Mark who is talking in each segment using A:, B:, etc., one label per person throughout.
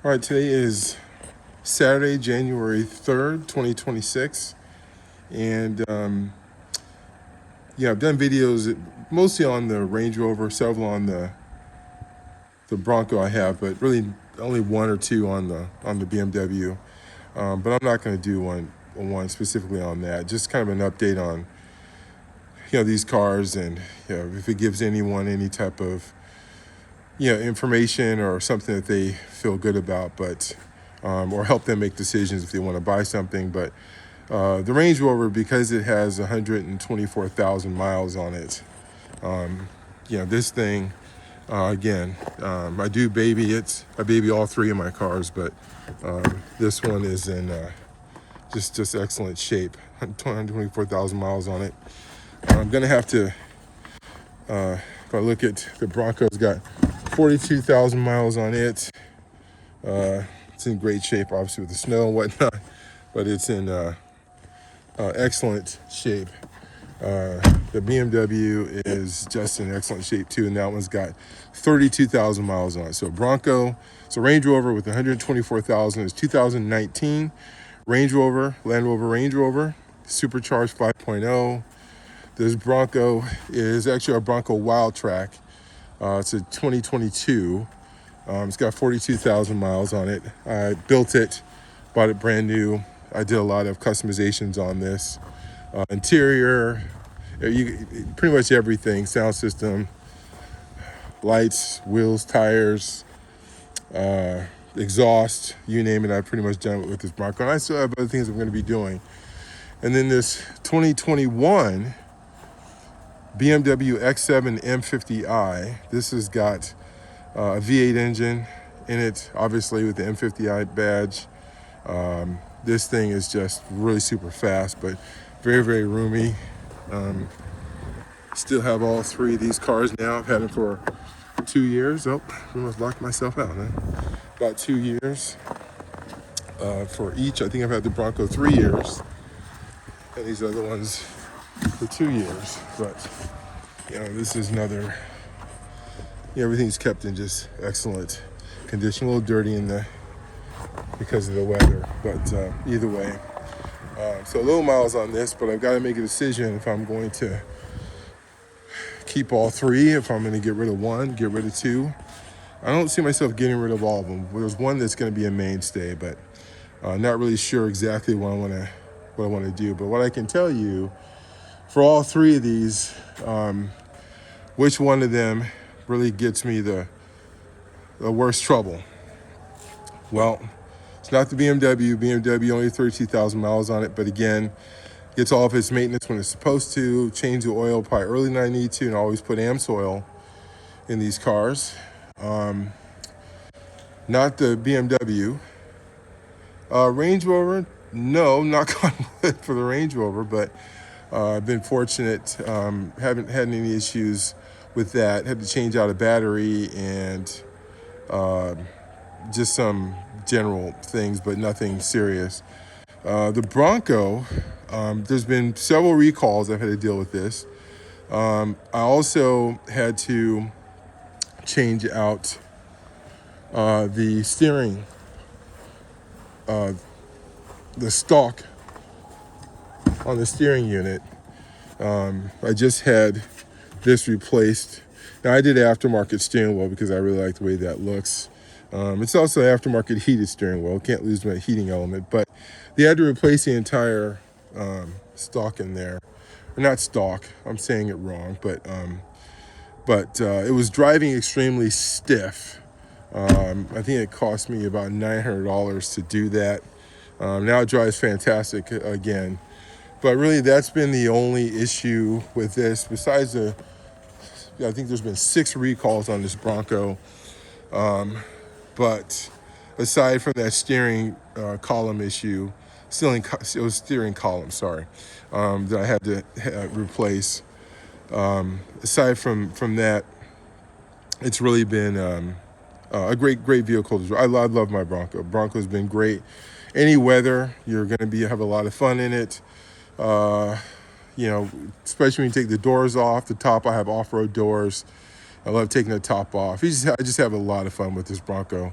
A: All right, today is Saturday, January 3rd, 2026. And I've done videos mostly on the Range Rover, several on the Bronco I have, but really only one or two on the BMW. But I'm not going to do one specifically on that. Just kind of an update on these cars, and if it gives anyone any type of information or something that they feel good about, but or help them make decisions if they want to buy something. But the Range Rover, because it has 124,000 miles on it, this thing, again, I do baby it. I baby all three of my cars, but this one is in just excellent shape. 124,000 miles on it. I'm gonna have to, if I look at the Bronco, it's got 42,000 miles on it. It's in great shape, obviously with the snow and whatnot, but it's in excellent shape. The BMW is just in excellent shape too, and that one's got 32,000 miles on it. So Bronco, so Range Rover with 124,000 is 2019 Range Rover, Land Rover Range Rover, supercharged 5.0. This Bronco is actually a Bronco WILDTRAK. It's a 2022. It's got 42,000 miles on it. I built it, bought it brand new. I did a lot of customizations on this. Interior, pretty much everything, sound system, lights, wheels, tires, exhaust, you name it, I've pretty much done it with this Bronco. And I still have other things I'm going to be doing. And then this 2021 BMW X7M50i, this has got a V8 engine in it, obviously with the M50i badge. This thing is just really super fast, but very, very roomy. Still have all three of these cars now. I've had them for 2 years. Oh, I almost locked myself out, huh? About 2 years for each. I think I've had the Bronco 3 years, and these other ones for 2 years. But this is another. Everything's kept in just excellent condition. A little dirty because of the weather, but either way. So low miles on this, but I've got to make a decision if I'm going to keep all three, if I'm going to get rid of one, get rid of two. I don't see myself getting rid of all of them. There's one that's going to be a mainstay, but not really sure exactly what I want to do. But what I can tell you, for all three of these, which one of them really gets me the worst trouble? Well, it's not the BMW. BMW only 32,000 miles on it, but again, gets all of its maintenance when it's supposed to, change the oil probably early than I need to, and always put AMSOIL in these cars. Not the BMW. Range Rover, no, knock on wood for the Range Rover, but I've been fortunate, haven't had any issues with that. Had to change out a battery and just some general things, but nothing serious. The Bronco, there's been several recalls. I've had to deal with this. I also had to change out the steering, the stalk on the steering unit. I just had this replaced. Now I did aftermarket steering wheel because I really like the way that looks. It's also aftermarket heated steering wheel. Can't lose my heating element, but they had to replace the entire stalk in there. Or not stalk, I'm saying it wrong, but it was driving extremely stiff. I think it cost me about $900 to do that. Now it drives fantastic again. But really, that's been the only issue with this. Besides I think there's been 6 recalls on this Bronco. But aside from that steering column issue, it was steering column, sorry, that I had to replace. Aside from that, it's really been a great vehicle to drive. I love my Bronco. Bronco's been great. Any weather, you're going to have a lot of fun in it. Especially when you take the doors off. The top, I have off-road doors. I love taking the top off. I just have a lot of fun with this Bronco.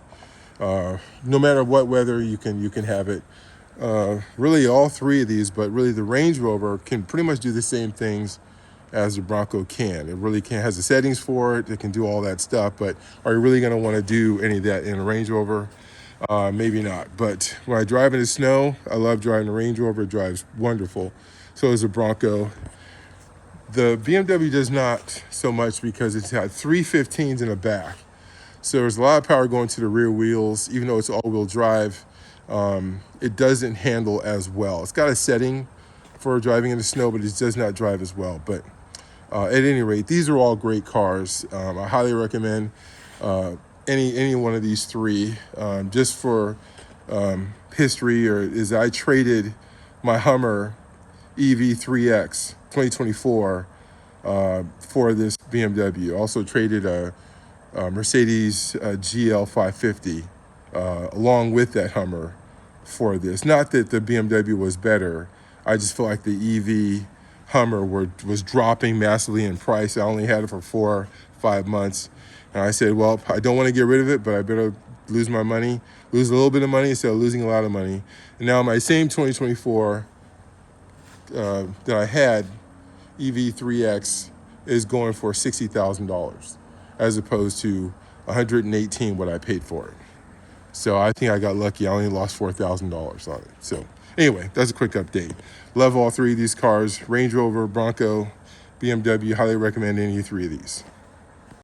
A: No matter what weather, you can have it. Really all three of these, but really the Range Rover can pretty much do the same things as the Bronco can. It really can, has the settings for it. It can do all that stuff, but are you really going to want to do any of that in a Range Rover? Maybe not. But when I drive in the snow, I love driving the Range Rover. It drives wonderful. So is the Bronco. The BMW does not so much because it's got 315s in the back. So there's a lot of power going to the rear wheels. Even though it's all-wheel drive, it doesn't handle as well. It's got a setting for driving in the snow, but it does not drive as well. But at any rate, these are all great cars. I highly recommend any one of these three. Just for history, I traded my Hummer EV3X 2024 for this BMW. Also traded a Mercedes GL550 along with that Hummer for this. Not that the BMW was better. I just felt like the EV Hummer was dropping massively in price. I only had it for 4 or 5 months. And I said, well, I don't want to get rid of it, but I better lose my money, lose a little bit of money instead of losing a lot of money. And now my same 2024 that I had, EV3X, is going for $60,000 as opposed to $118 what I paid for it. So I think I got lucky. I only lost $4,000 on it. So anyway, that's a quick update. Love all three of these cars, Range Rover, Bronco, BMW. Highly recommend any three of these.